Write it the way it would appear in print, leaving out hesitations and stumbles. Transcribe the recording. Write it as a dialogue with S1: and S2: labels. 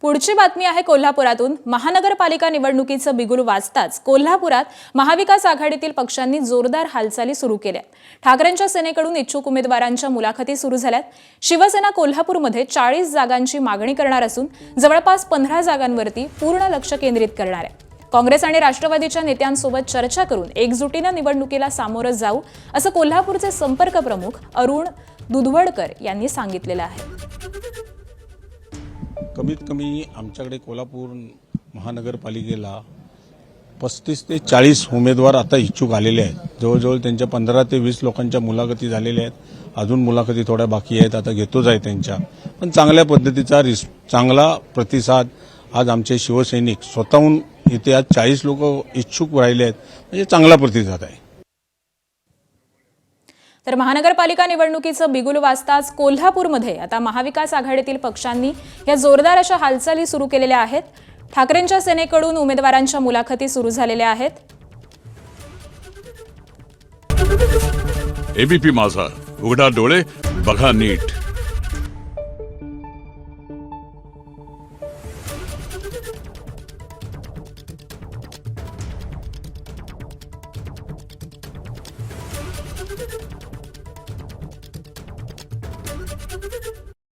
S1: पुढची बातमी आहे कोल्हापुरातून। महानगरपालिका निवडणुकीचं बिगुल वाजताच कोल्हापुरात महाविकास आघाडीतील पक्षांनी जोरदार हालचाली सुरू केल्या। ठाकरेंच्या सेनेकडून इच्छुक उमेदवारांच्या मुलाखती सुरू झाल्यात। शिवसेना कोल्हापूरमध्ये 40 जागांची मागणी करणार असून जवळपास 15 जागांवरती पूर्ण लक्ष केंद्रित करणार आहे। काँग्रेस आणि राष्ट्रवादीच्या नेत्यांसोबत चर्चा करून एकजुटीने निवडणुकीला सामोरं जाऊ असं कोल्हापूरचे संपर्क प्रमुख अरुण दुधवडकर यांनी सांगितलेलं आहे।
S2: कमीत कमी आमच्याकडे कोल्हापूर महानगरपालिकेला 35 ते 40 उमेदवार आता इच्छुक आलेले आहेत। जवळजवळ त्यांच्या 15 ते 20 लोकांच्या मुलाखती झालेल्या आहेत। अजून मुलाखती थोड्या बाकी आहेत, आता घेतोच आहे त्यांच्या। पण चांगल्या पद्धतीचा चांगला प्रतिसाद आज आमचे शिवसैनिक स्वतःहून इथे आज 40 लोक इच्छुक राहिले आहेत, म्हणजे चांगला प्रतिसाद आहे।
S1: तर महानगरपालिका निवडणुकीचं बिगुल वाजताच कोल्हापूरमध्ये आता महाविकास आघाडीतील पक्षांनी या जोरदार अशा हालचाली सुरू केलेल्या आहेत। ठाकरेंच्या सेनेकडून उमेदवारांच्या मुलाखती सुरू झालेल्या आहेत।
S3: एबीपी माझा, उघडा डोळे बघा नीट।